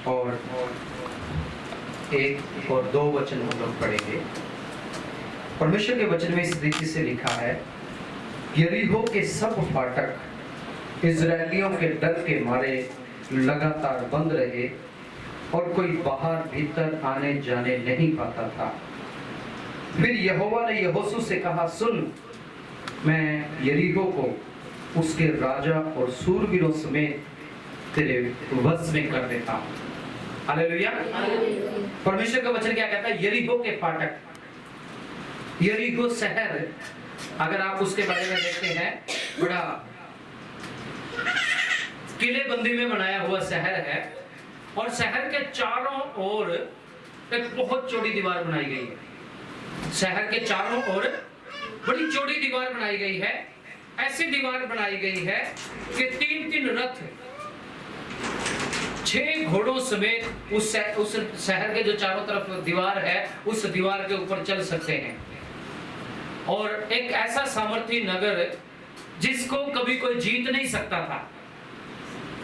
और एक और दो वचन हम लोग पढ़ेंगे। परमेश्वर के वचन में इस रीति से लिखा है, यरीहो के सब फाटक इजरायलियों के डर के मारे लगातार बंद रहे और कोई बाहर भीतर आने जाने नहीं पाता था। फिर यहोवा ने यहोशू से कहा, सुन, मैं यरीहो को उसके राजा और सूरवीरों समेत तेरे वश में कर देता हूँ। हालेलुया। परमेश्वर का वचन क्या कहता है? यरीहो के फाटक, यरीहो शहर, अगर आप उसके बारे में देखते हैं, बड़ा किलेबंदी में बनाया हुआ शहर है और शहर के चारों ओर एक बहुत चौड़ी दीवार बनाई गई है। शहर के चारों ओर बड़ी चौड़ी दीवार बनाई गई है। ऐसी दीवार बनाई गई है कि 3-3 रथ 6 घोड़ों समेत उस शहर के जो चारों तरफ दीवार है उस दीवार के ऊपर चल सकते हैं। और एक ऐसा सामर्थी नगर जिसको कभी कोई जीत नहीं सकता था।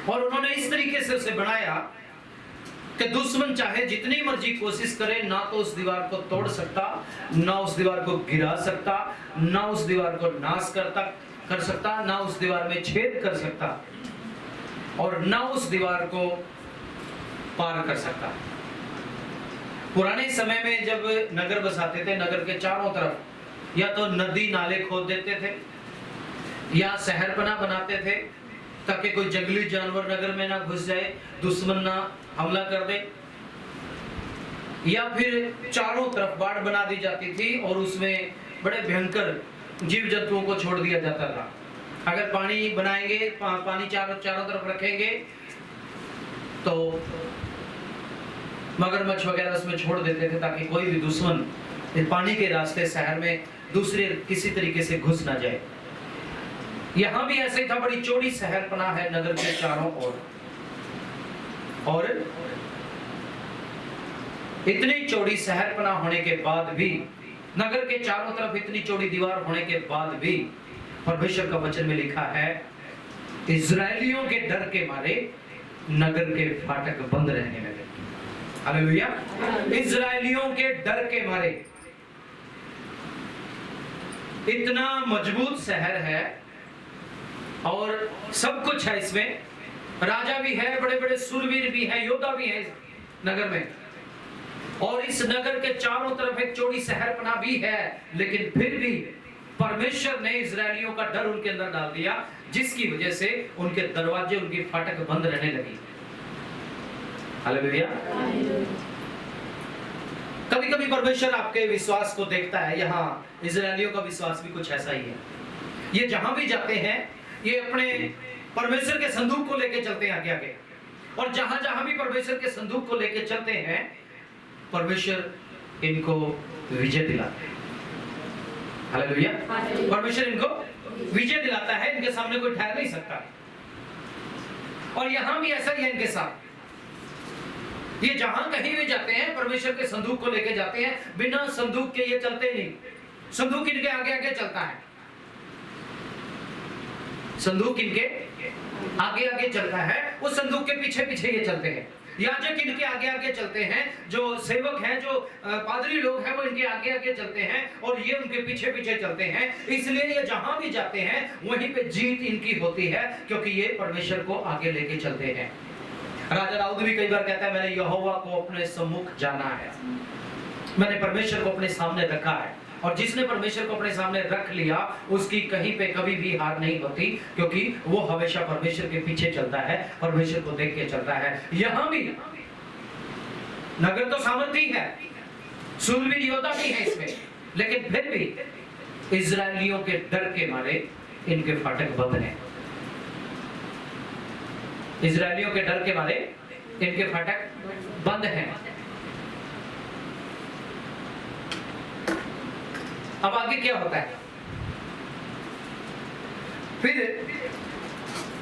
और उन्होंने इस तरीके से उसे बनाया कि दुश्मन चाहे जितनी मर्जी कोशिश करे, ना तो उस दीवार को तोड़ सकता, ना उस दीवार को गिरा सकता, ना उस दीवार को नाश कर सकता, ना उस दीवार में छेद कर सकता और ना उस दीवार को पार कर सकता। पुराने समय में जब नगर बसाते थे, नगर के चारों तरफ या तो नदी नाले खोद देते थे या शहरपना बनाते थे ताकि कोई जंगली जानवर नगर में ना घुस जाए, दुश्मन ना हमला कर दे, या फिर चारों तरफ बाड़ बना दी जाती थी और उसमें बड़े भयंकर जीव जंतुओं को छोड़ दिया जाता था। अगर पानी बनाएंगे, पानी चारों तरफ रखेंगे तो मगरमच्छ वगैरह उसमें छोड़ देते थे ताकि कोई भी दुश्मन पानी के रास्ते शहर में दूसरे किसी तरीके से घुस ना जाए। यहां भी ऐसे था, बड़ी चौड़ी शहरपना है नगर के चारों ओर और इतनी चौड़ी शहरपना होने के बाद भी, नगर के चारों तरफ इतनी चौड़ी दीवार होने के बाद भी, परमेश्वर का वचन में लिखा है, इजरायलियों के डर के मारे नगर के फाटक बंद रहने लगे। हालेलुया। इजरायलियों के डर के मारे, इतना मजबूत शहर है और सब कुछ है इसमें, राजा भी है, बड़े बड़े सूरवीर भी हैं, योद्धा भी हैं नगर में, और इस नगर के चारों तरफ एक चौड़ी शहरपना भी है, लेकिन फिर भी परमेश्वर ने इजरायलियों का डर उनके अंदर डाल दिया, जिसकी वजह से उनके दरवाजे, उनकी फाटक बंद रहने लगी। हालेलुया। कभी कभी परमेश्वर आपके विश्वास को देखता है। यहाँ इजरायलियों का विश्वास भी कुछ ऐसा ही है। ये जहां भी जाते हैं, ये अपने परमेश्वर के संदूक को लेके चलते हैं आगे आगे, और जहां जहां भी परमेश्वर के संदूक को लेके चलते हैं, परमेश्वर इनको विजय दिलाते हैं। हालेलुया। परमेश्वर इनको विजय दिलाता है, इनके सामने कोई ठहर नहीं सकता। और यहां भी ऐसा ही है इनके साथ। ये जहां कहीं भी जाते हैं, परमेश्वर के संदूक को लेके जाते हैं, बिना संदूक के ये चलते नहीं। संदूक इनके आगे आगे चलता है, संदूक इनके आगे आगे चलता है, उस संदूक के पीछे पीछे ये चलते हैं। याजक इनके आगे आगे चलते हैं, जो सेवक हैं, जो पादरी लोग हैं, वो इनके आगे आगे चलते हैं और ये उनके पीछे पीछे चलते हैं। इसलिए ये जहां भी जाते हैं वहीं पे जीत इनकी होती है, क्योंकि ये परमेश्वर को आगे लेके चलते हैं। राजा दाऊद भी कई बार कहता है, मैंने यहोवा को अपने सम्मुख जाना है, मैंने परमेश्वर को अपने सामने रखा है। और जिसने परमेश्वर को अपने सामने रख लिया, उसकी कहीं पे कभी भी हार नहीं होती, क्योंकि वो हमेशा परमेश्वर के पीछे चलता है, परमेश्वर को देख के चलता है। यहां भी नगर तो सामर्थी है, सूरवीर योद्धा भी है इसमें, लेकिन फिर भी इजरायलियों के डर के मारे इनके फाटक बंद हैं। इजरायलियों के डर के मारे इनके फाटक बंद हैं। अब आगे क्या होता है? फिर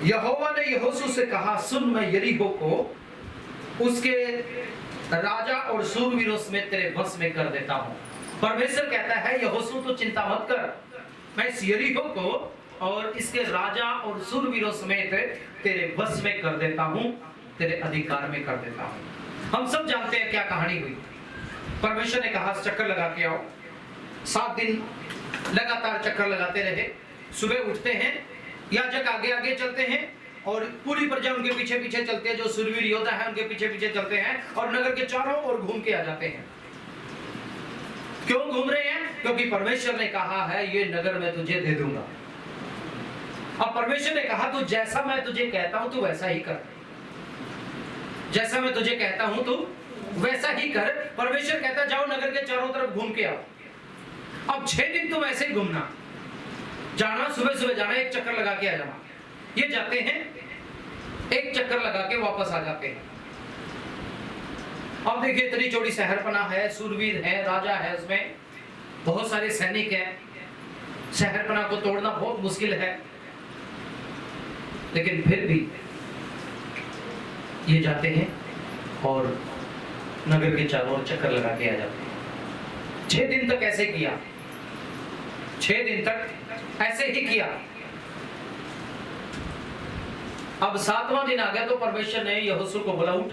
यहोवा ने यहोशू से कहा, सुन, मैं यरीहो को उसके राजा और सूरवीरों समेत तेरे वश में कर देता हूं। परमेश्वर कहता है, यहोशू तो चिंता मत कर, मैं इस यरीहो को और इसके राजा और सूरवीरों समेत तेरे वश में कर देता हूं। तेरे अधिकार में कर देता हूं। हम सब जानते हैं क्या कहानी हुई। परमेश्वर ने कहा चक्कर लगा के आओ। 7 दिन लगातार चक्कर लगाते रहे। सुबह उठते हैं, याजक आगे आगे चलते हैं और पूरी प्रजा उनके पीछे पीछे चलते हैं। जो सूरवीर योद्धा है उनके पीछे पीछे चलते हैं और नगर के चारों ओर घूम के आ जाते हैं। क्यों घूम रहे हैं? क्योंकि परमेश्वर ने कहा है ये नगर मैं तुझे दे दूंगा। अब परमेश्वर ने कहा तू जैसा मैं तुझे कहता हूं तू वैसा ही कर। जैसा मैं तुझे कहता हूं तू वैसा ही कर। परमेश्वर कहता जाओ नगर के चारों तरफ घूम के आओ। अब 6 दिन तुम ऐसे ही घूमना, जाना सुबह सुबह जाना, एक चक्कर लगा के आ जाना। ये जाते हैं, एक चक्कर लगा के वापस आ जाते हैं। अब देखिए इतनी चौड़ी शहरपना है, सूरवीर है, राजा है, उसमें बहुत सारे सैनिक हैं। शहरपना को तोड़ना बहुत मुश्किल है, लेकिन फिर भी ये जाते हैं और नगर के चारों ओर चक्कर लगा के आ जाते हैं। 6 दिन तक ऐसे किया, 6 दिन तक ऐसे ही किया। अब 7वां दिन आ गया तो परमेश्वर ने यहोशू को बोला उठ,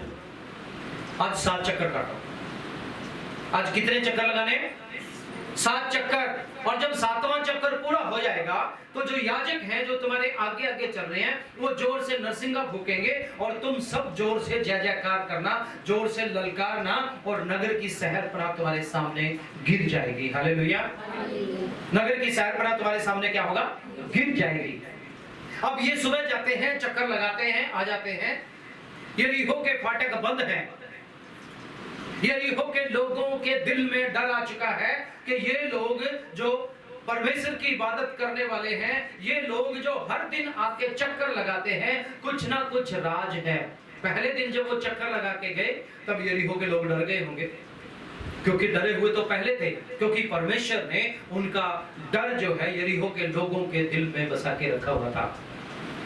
आज 7 चक्कर काटो। आज कितने चक्कर लगाने? 7 चक्कर। और जब 7वां चक्कर पूरा हो जाएगा तो जो याजक हैं जो तुम्हारे आगे आगे चल रहे हैं वो जोर से नरसिंगा फूकेंगे और तुम सब जोर से जय जयकार करना, जोर से ललकारना और नगर की शहरपनाह तुम्हारे सामने गिर जाएगी। हालेलुया। नगर की शहरपनाह तुम्हारे सामने क्या होगा? गिर जाएगी। अब ये सुबह जाते हैं, चक्कर लगाते हैं, आ जाते हैं। यरीहो के फाटक बंद हैं। यरीहो के लोगों के दिल में डर आ चुका है कि ये लोग जो परमेश्वर की इबादत करने वाले हैं, ये लोग जो हर दिन आके चक्कर लगाते हैं, कुछ ना कुछ राज है। पहले दिन जब वो चक्कर लगा के गए तब यरीहो के लोग डर गए होंगे, क्योंकि डरे हुए तो पहले थे, क्योंकि परमेश्वर ने उनका डर जो है यरीहो के लोगों के दिल में बसा के रखा हुआ था।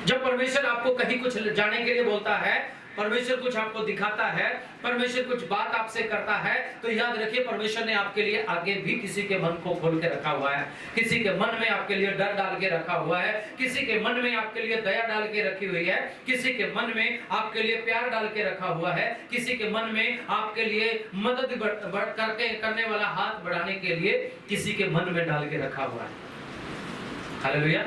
जब परमेश्वर आपको कहीं कुछ जाने के लिए बोलता है, परमेश्वर कुछ आपको दिखाता है, परमेश्वर कुछ बात आपसे करता है, तो याद रखिए परमेश्वर ने आपके लिए आगे भी किसी के मन को खोल के रखा हुआ है। किसी के मन में आपके लिए डर डाल के रखा हुआ है, किसी के मन में आपके लिए दया डाल के रखी हुई है, किसी के मन में आपके लिए प्यार डाल के रखा हुआ है, किसी के मन में आपके लिए मदद करने वाला हाथ बढ़ाने के लिए किसी के मन में डाल के रखा हुआ है। हालेलुया।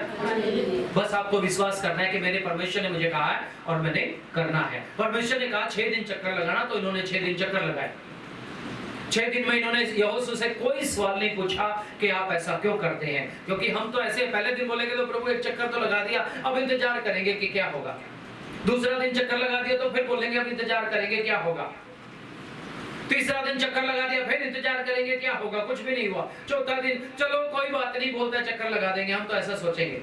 बस आपको विश्वास करना है कि मेरे परमेश्वर ने मुझे कहा है और मैंने करना है। परमेश्वर ने कहा 6 दिन चक्कर लगाना, तो इन्होंने 6 दिन चक्कर लगाए। 6 दिन में इन्होंने यहोशू से कोई सवाल नहीं पूछा कि आप ऐसा क्यों करते हैं, क्योंकि हम तो ऐसे पहले दिन बोलेंगे तो प्रभु एक चक्कर तो लगा दिया, अब इंतजार करेंगे कि क्या होगा। दूसरा दिन चक्कर लगा दिया तो फिर बोलेंगे अब इंतजार करेंगे क्या होगा। तीसरा दिन चक्कर लगा दिया, फिर इंतजार करेंगे क्या होगा, कुछ भी नहीं हुआ। चौथा दिन चलो कोई बात नहीं, बोलता चक्कर लगा देंगे, हम तो ऐसा सोचेंगे।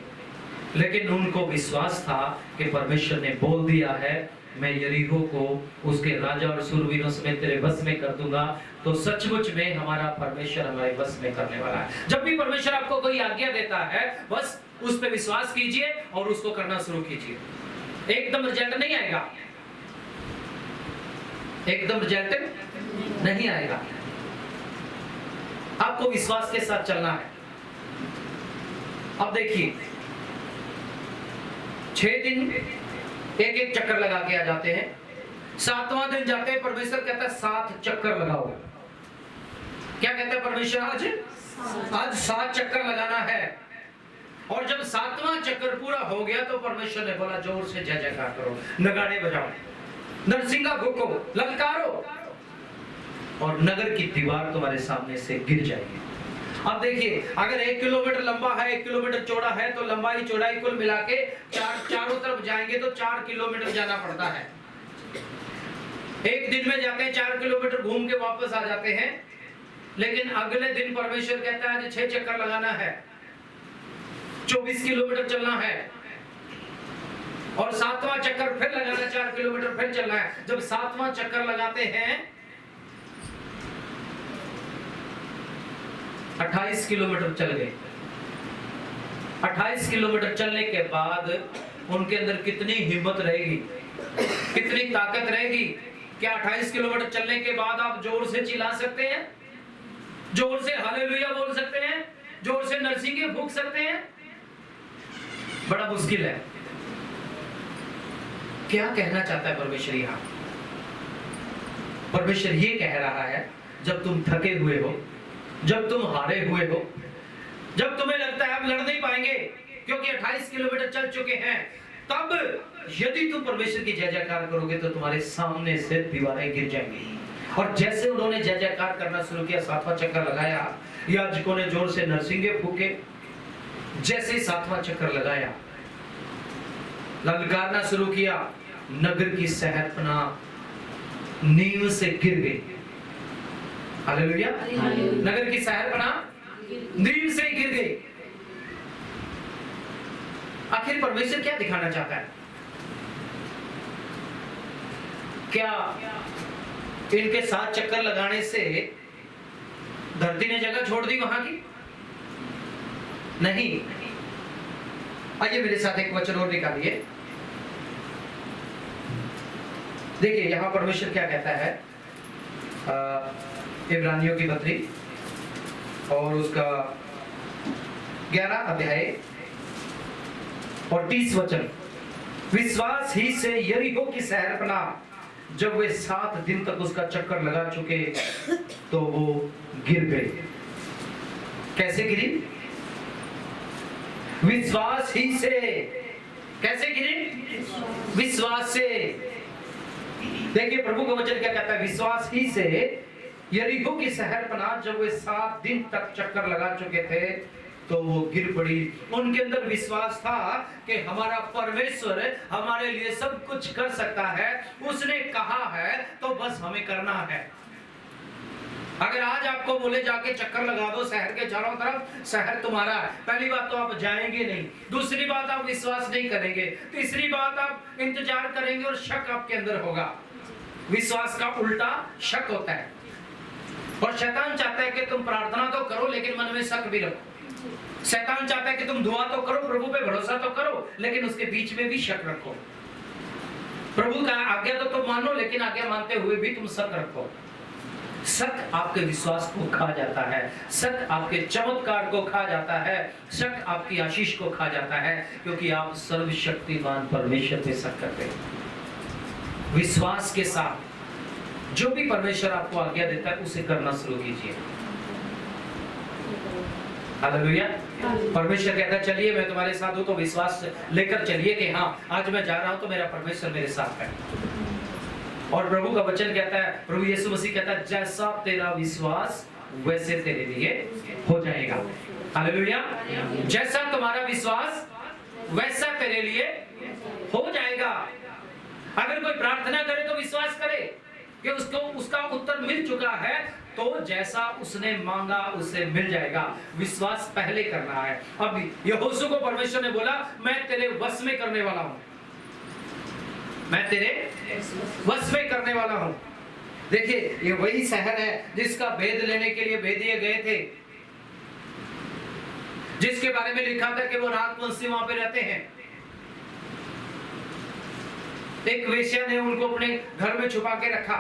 लेकिन उनको विश्वास था कि परमेश्वर ने बोल दिया है मैं यरीहो को उसके राजा और सूरवीरों समेत तेरे बस में कर दूंगा, तो सचमुच में हमारा परमेश्वर हमारे बस में करने वाला है। जब भी परमेश्वर आपको कोई आज्ञा देता है बस उस पर विश्वास कीजिए और उसको करना शुरू कीजिए। एकदम रिजल्ट नहीं आएगा, एकदम रिजल्ट नहीं आएगा। आपको विश्वास के साथ चलना है। अब देखिए 6 दिन एक एक चक्कर लगा के आ जाते हैं। 7वां दिन जाते हैं, परमेश्वर कहता है 7 चक्कर लगाओ। क्या कहता है परमेश्वर? आज 7 चक्कर लगाना है। और जब 7वां चक्कर पूरा हो गया तो परमेश्वर ने बोला जोर से जय जयकार करो, नगाड़े बजाओ, नरसिंगा फूको, ललकारो और नगर की दीवार तुम्हारे सामने से गिर जाएगी। अब देखिए अगर 1 किलोमीटर लंबा है, 1 किलोमीटर चौड़ा है, तो लंबाई चौड़ाई कुल मिला के चारों तरफ जाएंगे तो 4 किलोमीटर जाना पड़ता है। एक दिन में जाते हैं 4 किलोमीटर घूम के वापस आ जाते हैं। लेकिन अगले दिन परमेश्वर कहता है 6 चक्कर लगाना है, 24 किलोमीटर चलना है और 7वां चक्कर फिर लगाना, 4 किलोमीटर फिर चलना है। जब 7वां चक्कर लगाते हैं 28 किलोमीटर चल गए। 28 किलोमीटर चलने के बाद उनके अंदर कितनी हिम्मत रहेगी, कितनी ताकत रहेगी। क्या 28 किलोमीटर चलने के बाद आप जोर से चिल्ला सकते हैं, जोर से हालेलुया बोल सकते हैं, जोर से नरसिंगे फूंक सकते हैं? बड़ा मुश्किल है। क्या कहना चाहता है परमेश्वर यहाँ? परमेश्वर ये कह रहा है, जब तुम थके हुए हो, जब तुम हारे हुए हो, जब तुम्हें लगता है आप लड़ नहीं पाएंगे क्योंकि 28 किलोमीटर चल चुके हैं, तब यदि तुम परमेश्वर की जय जयकार करोगे तो तुम्हारे सामने से दीवारें गिर जाएंगी। और जैसे उन्होंने जय जयकार करना शुरू किया, 7वां चक्कर लगाया, याजकों ने जोर से नरसिंगे फूके। जैसे 7वां चक्कर लगाया, ललकारना शुरू किया, नगर की शहरपना नींव से गिर गई। हालेलुया। नगर की शहरपना नींव से गिर गई। आखिर परमेश्वर क्या दिखाना चाहता है? क्या इनके 7 चक्कर लगाने से धरती ने जगह छोड़ दी वहां की? नहीं। आइए मेरे साथ एक वचन और निकालिए। देखिए यहां परमेश्वर क्या कहता है, इब्रानियों की पत्री और उसका 11 अध्याय और 30 वचन। विश्वास ही से यरीहो की शहरपना जब वे 7 दिन तक उसका चक्कर लगा चुके तो वो गिर गए। कैसे गिरी? विश्वास ही से। कैसे गिरी? विश्वास से। देखिए प्रभु का वचन क्या कहता है, विश्वास ही से यरीहो की शहरपना जब वे 7 दिन तक चक्कर लगा चुके थे तो वो गिर पड़ी। उनके अंदर विश्वास था कि हमारा परमेश्वर हमारे लिए सब कुछ कर सकता है, उसने कहा है तो बस हमें करना है। अगर आज आपको बोले जाके चक्कर लगा दो शहर के चारों तरफ, शहर तुम्हारा है, पहली बात तो आप जाएंगे नहीं, दूसरी बात आप विश्वास नहीं करेंगे, तीसरी बात आप इंतजार करेंगे और शक आपके अंदर होगा। विश्वास का उल्टा शक होता है। और शैतान चाहता है कि तुम प्रार्थना तो करो लेकिन मन में शक भी रखो। शैतान चाहता है कि तुम दुआ तो करो, प्रभु पे भरोसा तो करो, लेकिन उसके बीच में भी शक रखो। प्रभु का आज्ञा तो तुम मानो लेकिन आज्ञा मानते हुए भी तुम शक रखो। शक आपके विश्वास को खा जाता है, शक आपके चमत्कार को खा जाता है, शक आपकी आशीष को खा जाता है, क्योंकि आप सर्वशक्तिमान परमेश्वर पे शक करते हैं। विश्वास के साथ जो भी परमेश्वर आपको आज्ञा देता है उसे करना शुरू कीजिए। हालेलुया। परमेश्वर कहता है चलिए मैं तुम्हारे साथ हूं, तो विश्वास लेकर चलिए कि हाँ आज मैं जा रहा हूं तो मेरा परमेश्वर मेरे साथ है। और प्रभु का वचन कहता है, प्रभु यीशु मसीह कहता है जैसा तेरा विश्वास वैसे तेरे लिए हो जाएगा। हालेलुया। जैसा तुम्हारा विश्वास वैसा तेरे लिए हो जाएगा। अगर कोई प्रार्थना करे तो विश्वास करे कि उसको उसका उत्तर मिल चुका है, तो जैसा उसने मांगा उसे मिल जाएगा। विश्वास पहले करना है। अब यहोशू को परमेश्वर ने बोला मैं तेरे वश में करने वाला हूं, मैं तेरे वश में करने वाला हूं। देखिए ये वही शहर है जिसका भेद लेने के लिए भेदिए गए थे, जिसके बारे में लिखा था कि वो राजवंशी वहां पे रहते हैं। एक वेश्या ने उनको अपने घर में छुपा के रखा,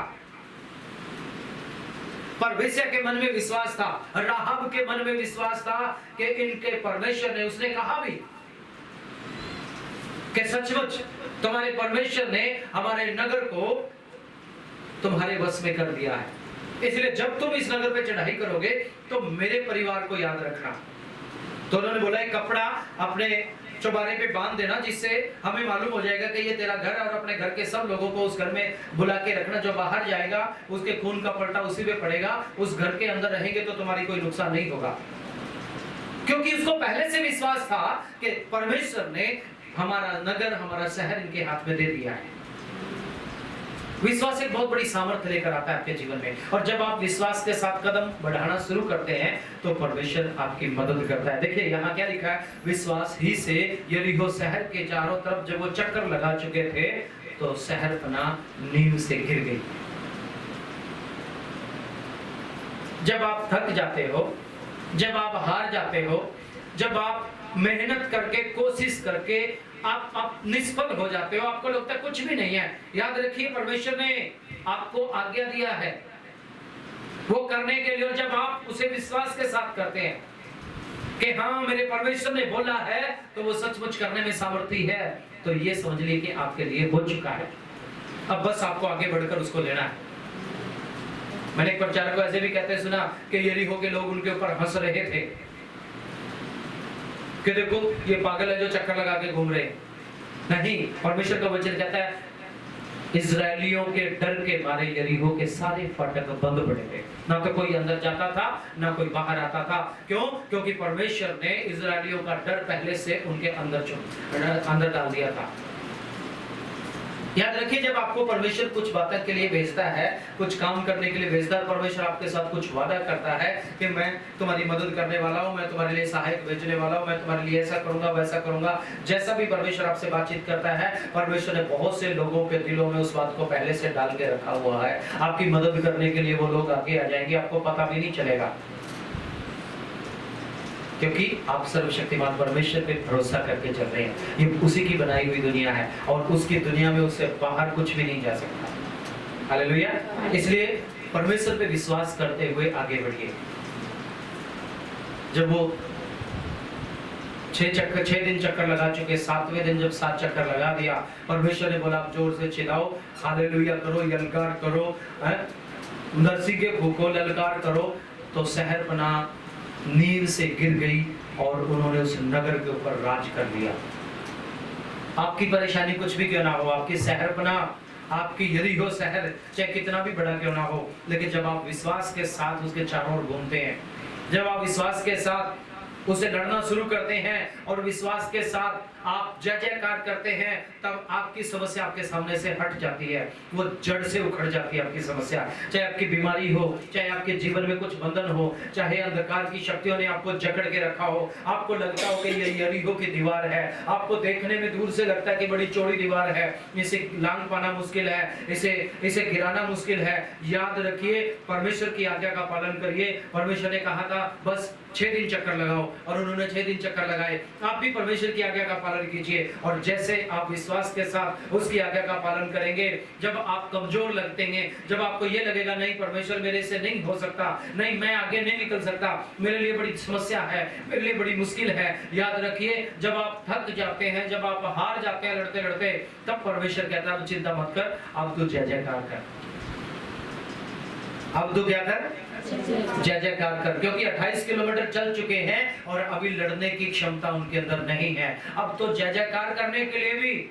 पर वेश्या के मन में विश्वास था, राहब के मन में विश्वास था कि इनके परमेश्वर ने, उसने कहा भी कि सचमुच तुम्हारे परमेश्वर ने हमारे नगर को तुम्हारे वश में कर दिया है, इसलिए जब तुम इस नगर पे चढ़ाई करोगे तो मेरे परिवार को याद रखना। तो उन्होंने बोला एक कपड़ा अपने चौबारे पे बांध देना, जिससे हमें मालूम हो जाएगा कि ये तेरा घर है, और अपने घर के सब लोगों को उस घर में बुला के रखना। जो बाहर जाएगा उसके खून का पलटा उसी पे पड़ेगा, उस घर के अंदर रहेंगे तो तुम्हारी कोई नुकसान नहीं होगा। क्योंकि उसको पहले से विश्वास था कि परमेश्वर ने हमारा नगर, हमारा शहर इनके हाथ में दे दिया है। विश्वास एक बहुत बड़ी सामर्थ्य लेकर आता है आपके जीवन में, और जब आप विश्वास के साथ कदम बढ़ाना शुरू करते हैं तो परमेश्वर आपकी मदद करता है। देखिए यहाँ क्या लिखा है, विश्वास ही से यरीहो शहर के चारों तरफ जब वो चक्कर लगा चुके थे तो शहरपना नींव से गिर गई। जब आप थक जाते हो, जब आप हार जाते हो, जब आप मेहनत करके कोशिश करके आप निष्फल हो जाते हो, आपको लगता है कुछ भी नहीं है, याद रखिए परमेश्वर ने आपको आज्ञा दिया है वो करने के लिए, और जब आप उसे विश्वास के साथ करते हैं कि हाँ मेरे परमेश्वर ने बोला है तो वो सचमुच करने में सामर्थी है, तो ये समझ लीजिए कि आपके लिए हो चुका है। अब बस आपको आगे बढ़कर उसको लेना है। मैंने एक प्रचारक को ऐसे भी कहते सुना कि यरीहो के लोग उनके ऊपर हंस रहे थे कि देखो ये पागल है जो चक्कर लगा के घूम रहे। नहीं, परमेश्वर का वचन कहता है इजरायलियों के डर के मारे यरीहो के सारे फाटक बंद पड़े थे, ना तो कोई अंदर जाता था ना कोई बाहर आता था। क्यों? क्योंकि परमेश्वर ने इजरायलियों का डर पहले से उनके अंदर डाल दिया था। याद रखिए, जब आपको परमेश्वर कुछ बातों के लिए भेजता है, कुछ काम करने के लिए भेजता है, परमेश्वर आपके साथ कुछ वादा करता है कि मैं तुम्हारी मदद करने वाला हूं, मैं तुम्हारे लिए सहायक भेजने वाला हूं, मैं तुम्हारे लिए ऐसा करूंगा वैसा करूंगा। जैसा भी परमेश्वर आपसे बातचीत करता है, परमेश्वर ने बहुत से लोगों के दिलों में उस बात को पहले से डाल के रखा हुआ है। आपकी मदद करने के लिए वो लोग आगे आ जाएंगे, आपको पता भी नहीं चलेगा, क्योंकि आप सर्वशक्तिमान परमेश्वर पे भरोसा करके चल रहे हैं। ये उसी की बनाई हुई दुनिया है और उसकी दुनिया में उससे बाहर कुछ भी नहीं जा सकता। हालेलुया। इसलिए परमेश्वर पे विश्वास करते हुए आगे बढ़िए। जब वो 6 दिन चक्कर लगा चुके, 7वें दिन जब 7 चक्कर लगा दिया, परमेश्वर ने बोला आप जोर से चिल्लाओ, हालेलुया करो, यलकार करो, नरसिंगे फूको, ललकार करो। तो शहरपना नींव से गिर गई और उन्होंने उस नगर के ऊपर राज कर लिया। आपकी परेशानी कुछ भी क्यों ना हो, आपकी शहरपना, आपकी यरीहो शहर चाहे कितना भी बड़ा क्यों ना हो, लेकिन जब आप विश्वास के साथ उसके चारों ओर घूमते हैं, जब आप विश्वास के साथ उसे लड़ना शुरू करते हैं और विश्वास के साथ आप जय जयकार करते हैं, तब आपकी समस्या आपके सामने से हट जाती है, वो जड़ से उखड़ जाती है आपकी समस्या। चाहे आपकी बीमारी हो, चाहे आपके जीवन में कुछ बंधन हो, चाहे अंधकार की शक्तियों ने आपको जकड़ के रखा हो, आपको लगता हो कि ये यरीहो की दीवार है, आपको देखने में दूर से लगता है कि बड़ी चौड़ी दीवार है, इसे लांघ पाना मुश्किल है, इसे गिराना मुश्किल है। याद रखिए, परमेश्वर की आज्ञा का पालन करिए। परमेश्वर ने कहा था बस 6 दिन चक्कर लगाओ, और उन्होंने 6 दिन चक्कर लगाए। आप भी परमेश्वर की आज्ञा का पालन कीजिए, और जैसे आप विश्वास के साथ उसकी आज्ञा का पालन करेंगे, जब आप कमजोर लगते हैं, जब आपको ये लगेगा नहीं परमेश्वर मेरे से नहीं हो सकता, नहीं मैं आगे नहीं निकल सकता, मेरे लिए बड़ी समस्या है, मेरे लिए बड़ी मुश्किल है, याद रखिए जब आप थक जाते हैं, जब आप हार जाते हैं लड़ते लड़ते, तब परमेश्वर कहता है चिंता मत कर, अब तू जय जयकार कर, अब तू क्या कर, जय जयकार कर। क्योंकि 28 किलोमीटर चल चुके हैं और अभी लड़ने की क्षमता उनके अंदर नहीं है। अब तो जय जयकार करने के लिए भी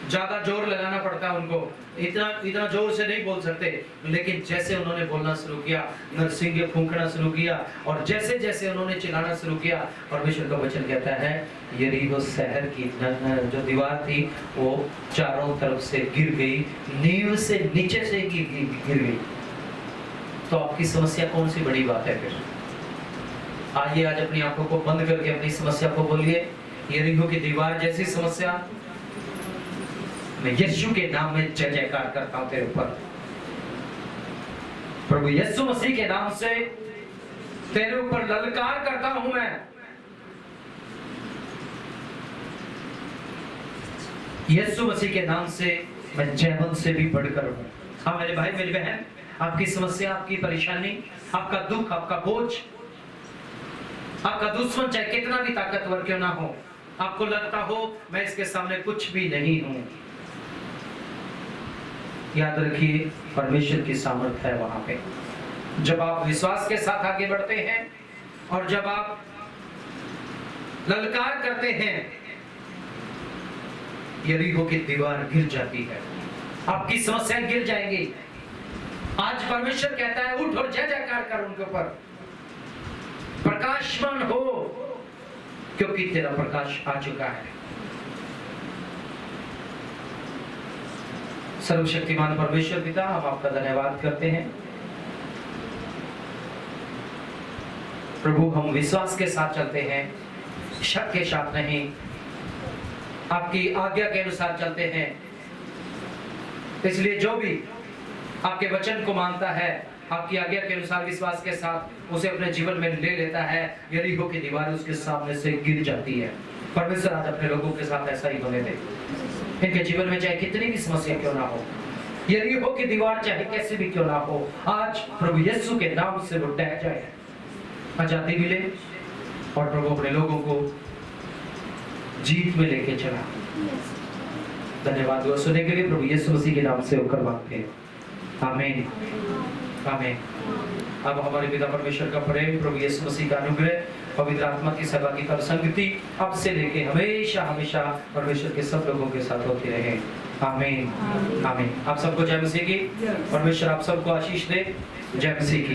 ज्यादा जोर लगाना पड़ता है उनको, इतना जोर से नहीं बोल सकते। लेकिन जैसे उन्होंने बोलना शुरू किया, नरसिंगे फूंकना शुरू किया, और जैसे जैसे उन्होंने चिल्लाना शुरू किया, परमेश्वर का वचन कहता है यरीहो शहर की जो दीवार थी वो चारों तरफ से गिर गई, नींव से नीचे से गिर गई। तो आपकी समस्या कौन सी बड़ी बात है? फिर आइए आज अपनी आंखों को बंद करके अपनी समस्या को बोलिए, यरीहो की दीवार जैसी समस्या मैं यीशु के नाम में जय जयकार करता हूं तेरे ऊपर। प्रभु यीशु मसीह के नाम से तेरे ऊपर ललकार करता हूं मैं। यीशु मसीह के नाम से मैं जयवंत से भी बढ़कर हूं। हाँ मेरे भाई मेरी बहन, आपकी समस्या, आपकी परेशानी, आपका दुख, आपका बोझ, आपका दुश्मन चाहे कितना भी ताकतवर क्यों ना हो, आपको लगता हो मैं इसके सामने कुछ भी नहीं हूं, याद रखिए परमेश्वर की सामर्थ है वहां पे। जब आप विश्वास के साथ आगे बढ़ते हैं और जब आप ललकार करते हैं, यरीहो की दीवार गिर जाती है, आपकी समस्याएं गिर जाएंगी। आज परमेश्वर कहता है उठ और जय जयकार कर उनके ऊपर, प्रकाशमान हो, क्योंकि तेरा प्रकाश आ चुका है। सर्वशक्तिमान परमेश्वर पिता, हम आपका धन्यवाद करते हैं प्रभु। हम विश्वास के साथ चलते हैं, शक के साथ नहीं, आपकी आज्ञा के अनुसार चलते हैं। इसलिए जो भी आपके वचन को मानता है, आपकी आज्ञा के अनुसार विश्वास के साथ उसे अपने जीवन में ले लेता है, यरीहो की दीवार उसके सामने से गिर जाती है। परमेश्वर आज अपने लोगों के साथ ऐसा ही होने दे। इनके जीवन में चाहे कितनी भी समस्या क्यों ना हो, यरीहो की दीवार चाहे कैसे भी क्यों ना हो, आज प्रभु यीशु के नाम से वो टह जाए। आजादी मिले और प्रभु अपने लोगों को जीत में लेके चला। धन्यवाद दुआ सुनने के लिए प्रभु यीशु मसीह के नाम से होकर मांगते हैं, आमीन आमीन। अब हमारे पिता परमेश्वर का प्रेम, प्रभु यीशु मसीह का अनुग्रह, पवित्र आत्मा की सहभागिता और संगति अब से लेके हमेशा हमेशा परमेश्वर के सब लोगों के साथ होती रहे, आमीन आमीन। आप सबको जय मसीह की। परमेश्वर आप सबको आशीष दे। जय मसीह की।